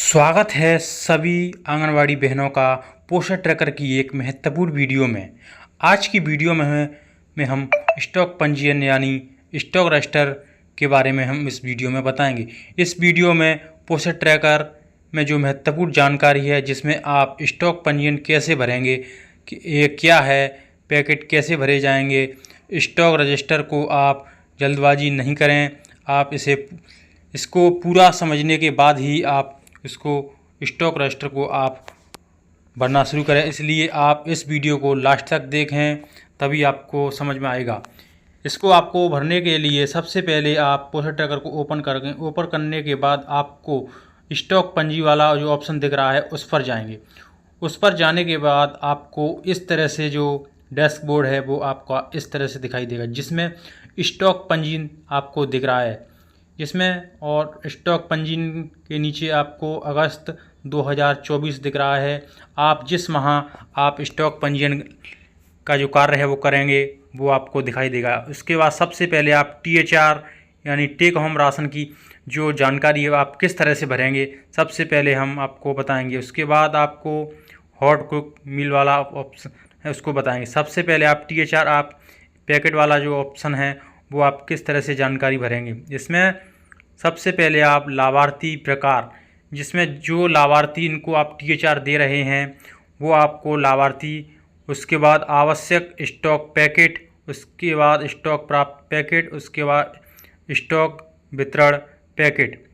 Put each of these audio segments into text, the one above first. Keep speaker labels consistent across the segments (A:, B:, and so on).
A: स्वागत है सभी आंगनवाड़ी बहनों का पोषण ट्रैकर की एक महत्वपूर्ण वीडियो में। आज की वीडियो में हम स्टॉक पंजीयन यानी स्टॉक रजिस्टर के बारे में हम इस वीडियो में बताएंगे। इस वीडियो में पोषण ट्रैकर में जो महत्वपूर्ण जानकारी है, जिसमें आप स्टॉक पंजीयन कैसे भरेंगे, ये क्या है, पैकेट कैसे भरे जाएंगे, स्टॉक रजिस्टर को आप जल्दबाजी नहीं करें। आप इसको पूरा समझने के बाद ही आप इसको स्टॉक रजिस्टर को आप भरना शुरू करें। इसलिए आप इस वीडियो को लास्ट तक देखें, तभी आपको समझ में आएगा। इसको आपको भरने के लिए सबसे पहले आप पोषण ट्रैकर को ओपन करेंगे। ओपन करने के बाद आपको स्टॉक पंजी वाला जो ऑप्शन दिख रहा है उस पर जाएंगे। उस पर जाने के बाद आपको इस तरह से जो डैशबोर्ड है वो आपका इस तरह से दिखाई देगा, जिसमें स्टॉक पंजीयन आपको दिख रहा है जिसमें, और स्टॉक पंजीयन के नीचे आपको अगस्त 2024 दिख रहा है। आप जिस माह आप स्टॉक पंजीयन का जो कार्य है वो करेंगे वो आपको दिखाई देगा। उसके बाद सबसे पहले आप THR यानी टेक होम राशन की जो जानकारी है आप किस तरह से भरेंगे, सबसे पहले हम आपको बताएंगे। उसके बाद आपको हॉट कुक मील वाला ऑप्शन है उसको बताएंगे। सबसे पहले आप THR आप पैकेट वाला जो ऑप्शन है वो आप किस तरह से जानकारी भरेंगे। इसमें सबसे पहले आप लाभार्थी प्रकार, जिसमें जो लाभार्थी इनको आप THR दे रहे हैं वो आपको लाभार्थी, उसके बाद आवश्यक स्टॉक पैकेट, उसके बाद स्टॉक प्राप्त पैकेट, उसके बाद स्टॉक वितरण पैकेट,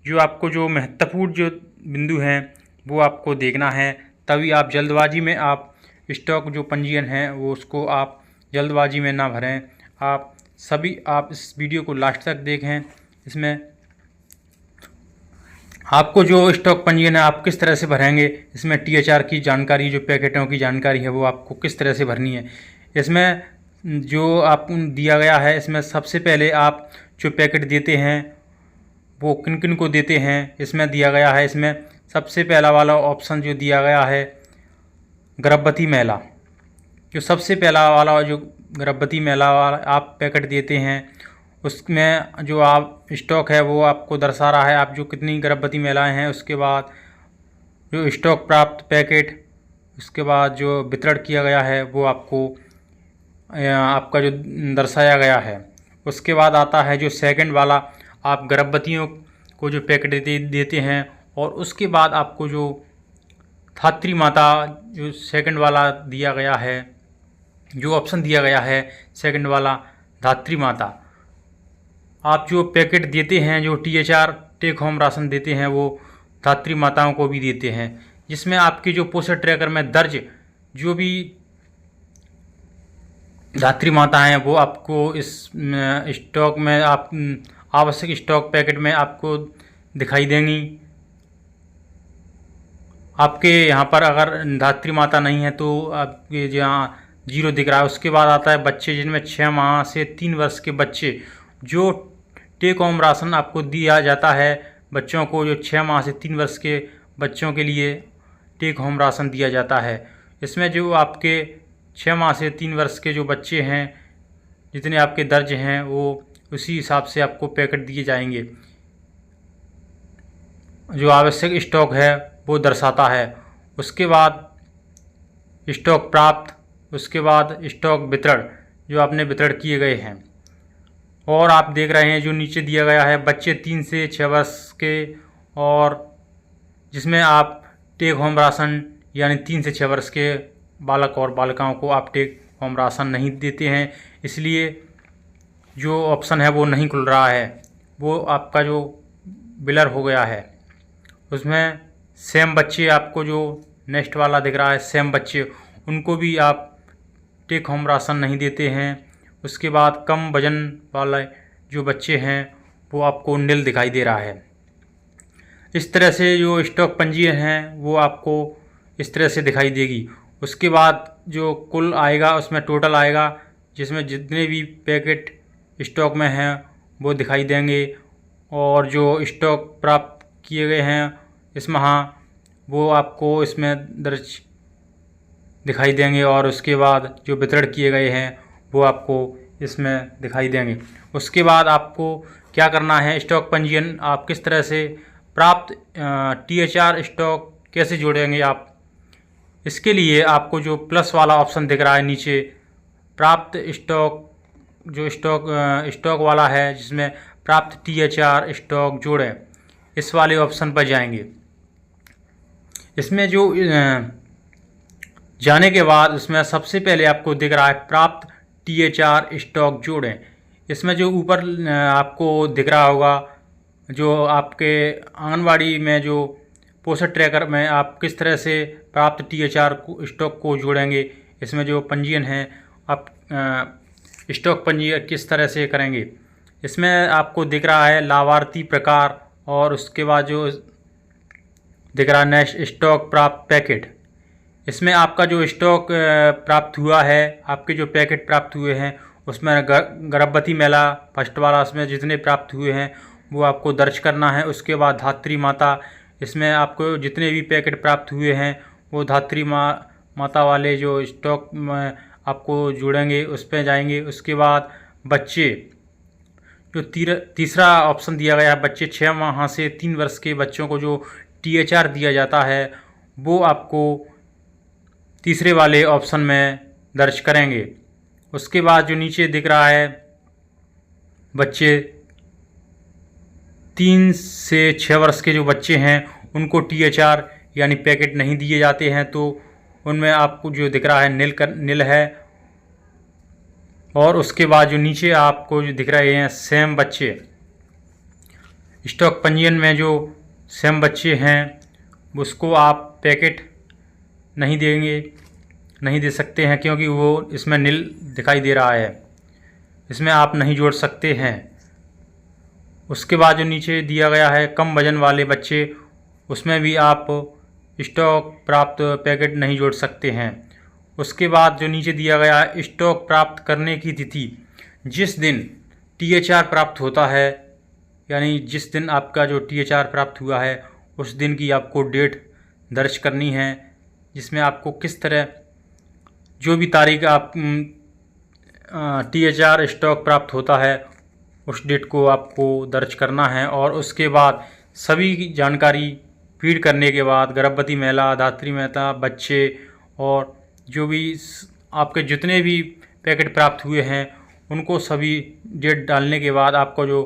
A: जो आपको जो महत्वपूर्ण जो बिंदु हैं वो आपको देखना है। तभी आप जल्दबाजी में आप स्टॉक जो पंजीयन है वो उसको आप जल्दबाजी में ना भरें। आप इस वीडियो को लास्ट तक देखें। इसमें आपको जो स्टॉक पंजीयन है आप किस तरह से भरेंगे, इसमें THR की जानकारी, जो पैकेटों की जानकारी है वो आपको किस तरह से भरनी है। इसमें जो आप दिया गया है, इसमें सबसे पहले आप जो पैकेट देते हैं वो किन किन को देते हैं इसमें दिया गया है। इसमें सबसे पहला वाला ऑप्शन जो दिया गया है गर्भवती महिला, जो सबसे पहला वाला जो गर्भवती महिला वाला आप पैकेट देते हैं उसमें जो आप स्टॉक है वो आपको दर्शा रहा है आप जो कितनी गर्भवती महिलाएं हैं। उसके बाद जो स्टॉक प्राप्त पैकेट, उसके बाद जो वितरण किया गया है वो आपका जो दर्शाया गया है। उसके बाद आता है जो सेकंड वाला, आप गर्भवतियों को जो पैकेट देते हैं, और उसके बाद आपको जो धात्री माता जो सेकंड वाला दिया गया है, जो ऑप्शन दिया गया है सेकंड वाला धात्री माता, आप जो पैकेट देते हैं, जो THR टेक होम राशन देते हैं वो धात्री माताओं को भी देते हैं। जिसमें आपकी जो पोषण ट्रैकर में दर्ज जो भी धात्री माता हैं वो आपको इस स्टॉक में आप आवश्यक स्टॉक पैकेट में आपको दिखाई देंगी। आपके यहाँ पर अगर धात्री माता नहीं है तो आपके जहाँ 0 दिख रहा है। उसके बाद आता है बच्चे, जिनमें 6 माह से 3 वर्ष के बच्चे, जो टेक होम राशन आपको दिया जाता है बच्चों को, जो 6 माह से 3 वर्ष के बच्चों के लिए टेक होम राशन दिया जाता है। इसमें जो आपके 6 माह से 3 वर्ष के जो बच्चे हैं, जितने आपके दर्ज हैं, वो उसी हिसाब से आपको पैकेट दिए जाएंगे। जो आवश्यक स्टॉक है वो दर्शाता है। उसके बाद स्टॉक प्राप्त, उसके बाद स्टॉक वितरण, जो आपने वितरण किए गए हैं। और आप देख रहे हैं जो नीचे दिया गया है बच्चे 3 से 6 वर्ष के, और जिसमें आप टेक होम राशन यानी 3 से 6 वर्ष के बालक और बालिकाओं को आप टेक होम राशन नहीं देते हैं, इसलिए जो ऑप्शन है वो नहीं खुल रहा है, वो आपका जो बिलर हो गया है। उसमें सेम बच्चे, आपको जो नेक्स्ट वाला दिख रहा है सेम बच्चे, उनको भी आप टेक होम राशन नहीं देते हैं। उसके बाद कम वजन वाले जो बच्चे हैं वो आपको नील दिखाई दे रहा है। इस तरह से जो स्टॉक पंजीयन है वो आपको इस तरह से दिखाई देगी। उसके बाद जो कुल आएगा उसमें टोटल आएगा, जिसमें जितने भी पैकेट स्टॉक में हैं वो दिखाई देंगे, और जो स्टॉक प्राप्त किए गए हैं इस माह वो आपको इसमें दर्ज दिखाई देंगे, और उसके बाद जो वितरण किए गए हैं वो आपको इसमें दिखाई देंगे। उसके बाद आपको क्या करना है, स्टॉक पंजीयन आप किस तरह से प्राप्त THR स्टॉक कैसे जोड़ेंगे आप। इसके लिए आपको जो प्लस वाला ऑप्शन दिख रहा है नीचे, प्राप्त स्टॉक, जो स्टॉक वाला है जिसमें प्राप्त THR स्टॉक जोड़ें, इस वाले ऑप्शन पर जाएंगे। इसमें जो जाने के बाद उसमें सबसे पहले आपको दिख रहा है प्राप्त THR स्टॉक जोड़ें। इसमें जो ऊपर आपको दिख रहा होगा, जो आपके आंगनवाड़ी में जो पोषण ट्रैकर में आप किस तरह से प्राप्त THR स्टॉक को जोड़ेंगे, इसमें जो पंजीयन है आप स्टॉक पंजीयन किस तरह से करेंगे। इसमें आपको दिख रहा है लाभार्थी प्रकार, और उसके बाद जो दिख रहा है नेक्स्ट स्टॉक प्राप्त पैकेट। इसमें आपका जो स्टॉक प्राप्त हुआ है, आपके जो पैकेट प्राप्त हुए हैं, उसमें गर्भवती महिला फर्स्ट वाला, उसमें जितने प्राप्त हुए हैं वो आपको दर्ज करना है। उसके बाद धात्री माता, इसमें आपको जितने भी पैकेट प्राप्त हुए हैं वो धात्री माता वाले जो स्टॉक में आपको जुड़ेंगे, उस पर जाएंगे। उसके बाद बच्चे, जो तीसरा ऑप्शन दिया गया है, बच्चे 6 माह से 3 वर्ष के बच्चों को जो THR दिया जाता है वो आपको तीसरे वाले ऑप्शन में दर्ज करेंगे। उसके बाद जो नीचे दिख रहा है, बच्चे 3 से 6 वर्ष के जो बच्चे हैं उनको THR यानी पैकेट नहीं दिए जाते हैं, तो उनमें आपको जो दिख रहा है नील है। और उसके बाद जो नीचे आपको जो दिख रहे हैं सेम बच्चे, स्टॉक पंजीयन में जो सेम बच्चे हैं उसको आप पैकेट नहीं दे सकते हैं, क्योंकि वो इसमें नील दिखाई दे रहा है, इसमें आप नहीं जोड़ सकते हैं। उसके बाद जो नीचे दिया गया है कम वजन वाले बच्चे, उसमें भी आप स्टॉक प्राप्त पैकेट नहीं जोड़ सकते हैं। उसके बाद जो नीचे दिया गया है स्टॉक प्राप्त करने की तिथि, जिस दिन THR प्राप्त होता है, यानी जिस दिन आपका जो THR प्राप्त हुआ है उस दिन की आपको डेट दर्ज करनी है, जिसमें आपको किस तरह जो भी तारीख आप THR स्टॉक प्राप्त होता है उस डेट को आपको दर्ज करना है। और उसके बाद सभी की जानकारी फीड करने के बाद गर्भवती महिला, धात्री माता, बच्चे और जो भी आपके जितने भी पैकेट प्राप्त हुए हैं उनको सभी डेट डालने के बाद आपको जो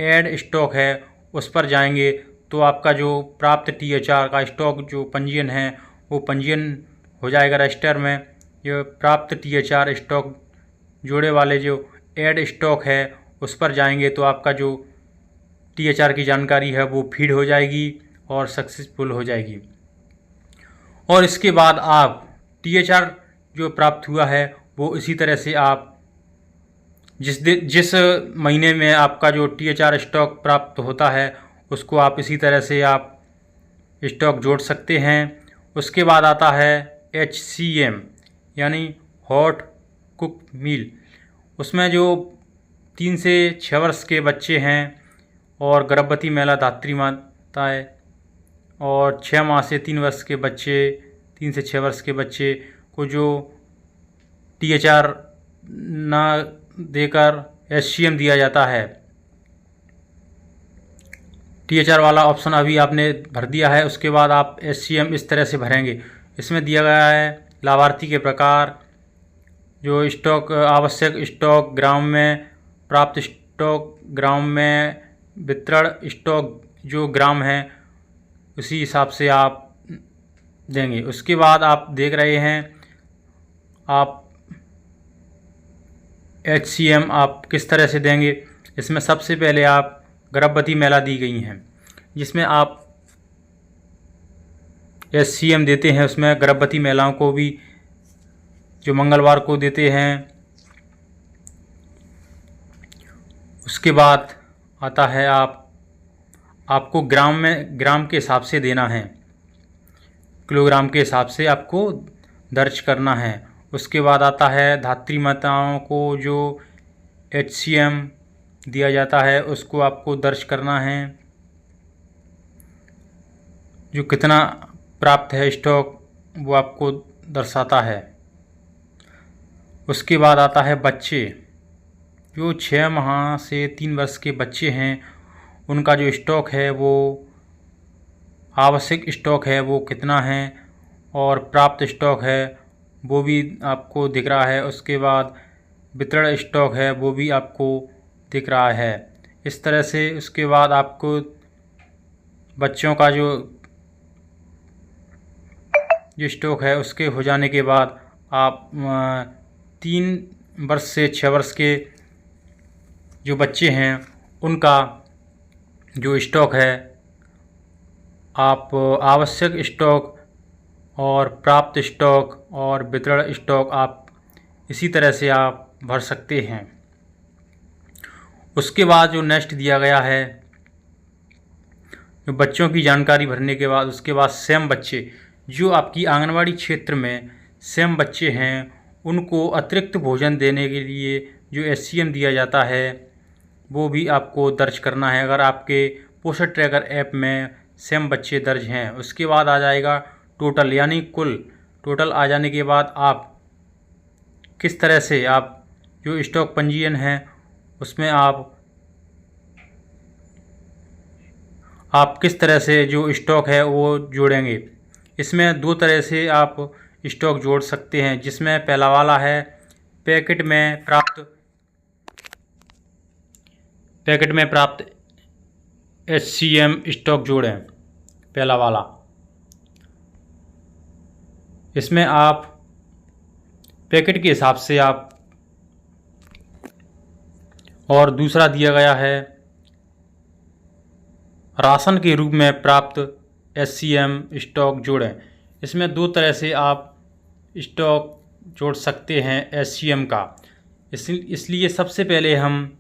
A: ऐड स्टॉक है उस पर जाएंगे, तो आपका जो प्राप्त THR का स्टॉक जो पंजीयन है वो पंजीयन हो जाएगा रजिस्टर में। जो प्राप्त THR स्टॉक जोड़े वाले जो ऐड स्टॉक है उस पर जाएंगे, तो आपका जो THR की जानकारी है वो फीड हो जाएगी और सक्सेसफुल हो जाएगी। और इसके बाद आप THR जो प्राप्त हुआ है वो इसी तरह से आप जिस महीने में आपका जो THR स्टॉक प्राप्त होता है उसको आप इसी तरह से आप स्टॉक जोड़ सकते हैं। उसके बाद आता है HCM यानी हॉट कुक मील। उसमें जो 3 से 6 वर्ष के बच्चे हैं और गर्भवती महिला, धात्री माताएँ और 6 माह से 3 वर्ष के बच्चे, 3 से 6 वर्ष के बच्चे को जो THR ना देकर HCM दिया जाता है। THR वाला ऑप्शन अभी आपने भर दिया है, उसके बाद आप HCM इस तरह से भरेंगे। इसमें दिया गया है लाभार्थी के प्रकार, जो स्टॉक आवश्यक स्टॉक ग्राम में, प्राप्त स्टॉक ग्राम में, वितरण स्टॉक जो ग्राम है उसी हिसाब से आप देंगे। उसके बाद आप देख रहे हैं आप HCM आप किस तरह से देंगे। इसमें सबसे पहले आप गर्भवती महिला दी गई हैं, जिसमें आप HCM देते हैं। उसमें गर्भवती महिलाओं को भी जो मंगलवार को देते हैं। उसके बाद आता है आपको ग्राम के हिसाब से देना है, किलोग्राम के हिसाब से आपको दर्ज करना है। उसके बाद आता है धात्री माताओं को जो HCM दिया जाता है उसको आपको दर्ज करना है, जो कितना प्राप्त है स्टॉक वो आपको दर्शाता है। उसके बाद आता है बच्चे, जो 6 माह से 3 वर्ष के बच्चे हैं उनका जो स्टॉक है वो आवश्यक स्टॉक है वो कितना है और प्राप्त स्टॉक है वो भी आपको दिख रहा है। उसके बाद वितरण स्टॉक है वो भी आपको दिख रहा है। इस तरह से उसके बाद आपको बच्चों का जो स्टॉक है उसके हो जाने के बाद आप 3 वर्ष से 6 वर्ष के जो बच्चे हैं उनका जो स्टॉक है आप आवश्यक स्टॉक और प्राप्त स्टॉक और वितरण स्टॉक आप इसी तरह से आप भर सकते हैं। उसके बाद जो नेक्स्ट दिया गया है जो बच्चों की जानकारी भरने के बाद उसके बाद स्वयं बच्चे जो आपकी आंगनवाड़ी क्षेत्र में स्वयं बच्चे हैं उनको अतिरिक्त भोजन देने के लिए जो SCM दिया जाता है वो भी आपको दर्ज करना है। अगर आपके पोषण ट्रैकर ऐप में स्वयं बच्चे दर्ज हैं उसके बाद आ जाएगा टोटल, यानी कुल टोटल आ जाने के बाद आप किस तरह से आप जो स्टॉक पंजीयन है उसमें आप किस तरह से जो स्टॉक है वो जोड़ेंगे। इसमें 2 तरह से आप स्टॉक जोड़ सकते हैं, जिसमें पहला वाला है पैकेट में प्राप्त SCM स्टॉक जोड़ें। पहला वाला इसमें आप पैकेट के हिसाब से आप, और दूसरा दिया गया है राशन के रूप में प्राप्त SCM स्टॉक जोड़ें। इसमें 2 तरह से आप स्टॉक जोड़ सकते हैं SCM का। इसलिए सबसे पहले हम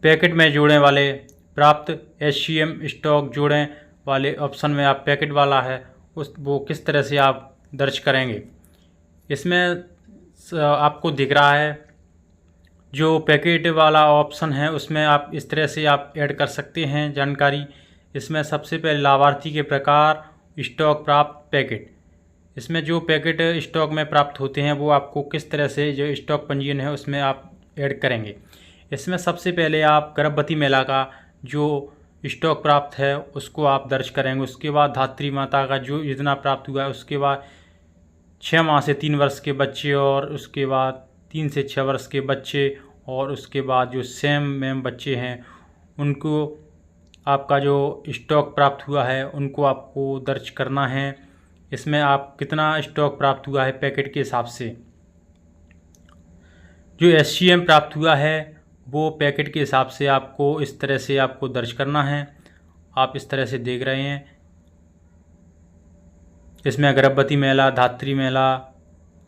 A: पैकेट में जोड़ने वाले प्राप्त SCM स्टॉक जोड़ें वाले ऑप्शन में आप पैकेट वाला है वो किस तरह से आप दर्ज करेंगे। इसमें आपको दिख रहा है जो पैकेट वाला ऑप्शन है उसमें आप इस तरह से आप ऐड कर सकते हैं जानकारी। इसमें सबसे पहले लाभार्थी के प्रकार, स्टॉक प्राप्त, पैकेट। इसमें जो पैकेट स्टॉक में प्राप्त होते हैं वो आपको किस तरह से जो स्टॉक पंजीयन है उसमें आप ऐड करेंगे। इसमें सबसे पहले आप गर्भवती महिला का जो स्टॉक प्राप्त है उसको आप दर्ज करेंगे। उसके बाद धात्री माता का जो जितना प्राप्त हुआ है, उसके बाद 6 माह से 3 वर्ष के बच्चे, और उसके बाद 3 से 6 वर्ष के बच्चे, और उसके बाद जो सेम मैम बच्चे हैं उनको आपका जो स्टॉक प्राप्त हुआ है उनको आपको दर्ज करना है। इसमें आप कितना स्टॉक प्राप्त हुआ है पैकेट के हिसाब से। जो SCM प्राप्त हुआ है वो पैकेट के हिसाब से आपको इस तरह से आपको दर्ज करना है। आप इस तरह से देख रहे हैं। इसमें गर्भवती महिला, धात्री महिला,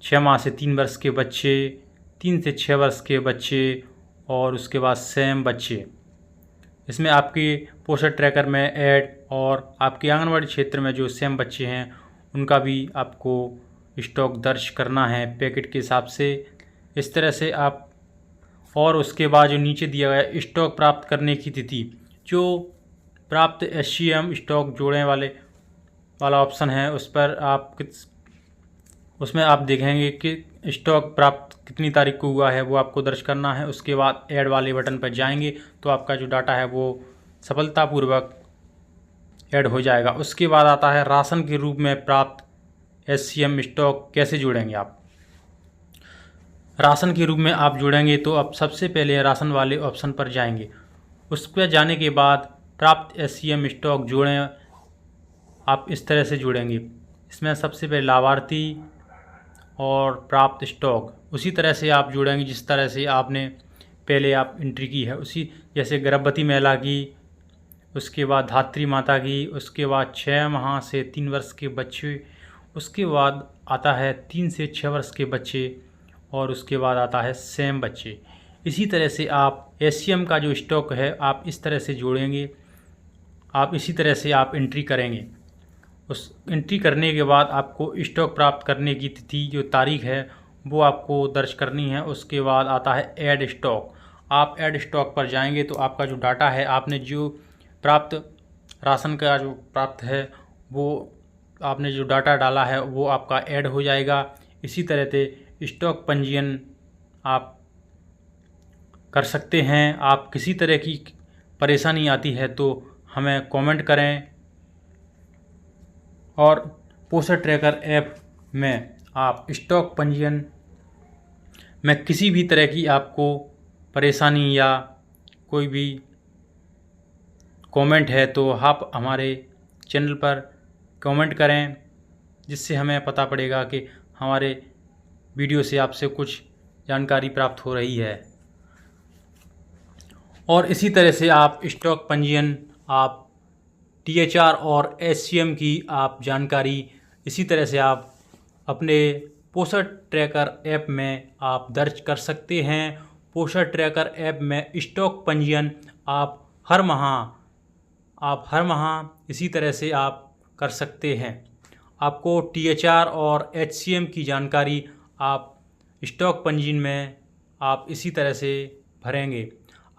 A: 6 माह से 3 वर्ष के बच्चे, 3 से 6 वर्ष के बच्चे, और उसके बाद सेम बच्चे। इसमें आपके पोषण ट्रैकर में ऐड, और आपके आंगनवाड़ी क्षेत्र में जो सेम बच्चे हैं उनका भी आपको स्टॉक दर्ज करना है पैकेट के हिसाब से। इस तरह से आप, और उसके बाद जो नीचे दिया गया स्टॉक प्राप्त करने की तिथि, जो प्राप्त SCM स्टॉक जोड़ने वाला ऑप्शन है उस पर आप उसमें आप देखेंगे कि स्टॉक प्राप्त कितनी तारीख को हुआ है वो आपको दर्ज करना है। उसके बाद ऐड वाले बटन पर जाएंगे तो आपका जो डाटा है वो सफलतापूर्वक ऐड हो जाएगा। उसके बाद आता है राशन के रूप में प्राप्त SCM स्टॉक कैसे जोड़ेंगे आप। राशन के रूप में आप जोड़ेंगे तो आप सबसे पहले राशन वाले ऑप्शन पर जाएंगे। उस पर जाने के बाद प्राप्त SCM स्टॉक जोड़ें, आप इस तरह से जोड़ेंगे। इसमें सबसे पहले लाभार्थी और प्राप्त स्टॉक उसी तरह से आप जोड़ेंगे जिस तरह से आपने पहले आप एंट्री की है। उसी जैसे गर्भवती महिला की, उसके बाद धात्री माता की, उसके बाद 6 माह से 3 वर्ष के बच्चे, उसके बाद आता है 3 से 6 वर्ष के बच्चे, और उसके बाद आता है सेम बच्चे। इसी तरह से आप SCM का जो स्टॉक है आप इस तरह से जोड़ेंगे। आप इसी तरह से आप एंट्री करेंगे। उस एंट्री करने के बाद आपको स्टॉक प्राप्त करने की तिथि जो तारीख है वो आपको दर्ज करनी है। उसके बाद आता है ऐड स्टॉक। आप ऐड स्टॉक पर जाएंगे तो आपका जो डाटा है, आपने जो प्राप्त राशन का जो प्राप्त है वो आपने जो डाटा डाला है वो आपका ऐड हो जाएगा। इसी तरह से स्टॉक पंजीयन आप कर सकते हैं। आप किसी तरह की परेशानी आती है तो हमें कमेंट करें। और पोस्टर ट्रैकर ऐप में आप स्टॉक पंजीयन में किसी भी तरह की आपको परेशानी या कोई भी कमेंट है तो आप हमारे चैनल पर कमेंट करें, जिससे हमें पता पड़ेगा कि हमारे वीडियो से आपसे कुछ जानकारी प्राप्त हो रही है। और इसी तरह से आप स्टॉक पंजीयन, आप THR और SCM की आप जानकारी इसी तरह से आप अपने पोस्टर ट्रैकर ऐप में आप दर्ज कर सकते हैं। पोस्टर ट्रैकर ऐप में स्टॉक पंजीयन आप हर माह इसी तरह से आप कर सकते हैं। आपको THR और HCM की जानकारी आप स्टॉक पंजीयन में आप इसी तरह से भरेंगे।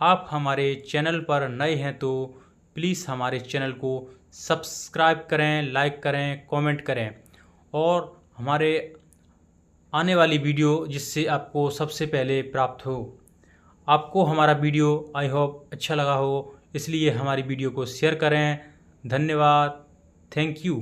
A: आप हमारे चैनल पर नए हैं तो प्लीज़ हमारे चैनल को सब्सक्राइब करें, लाइक करें, कमेंट करें और हमारे आने वाली वीडियो जिससे आपको सबसे पहले प्राप्त हो। आपको हमारा वीडियो आई होप अच्छा लगा हो, इसलिए हमारी वीडियो को शेयर करें। धन्यवाद। Thank you.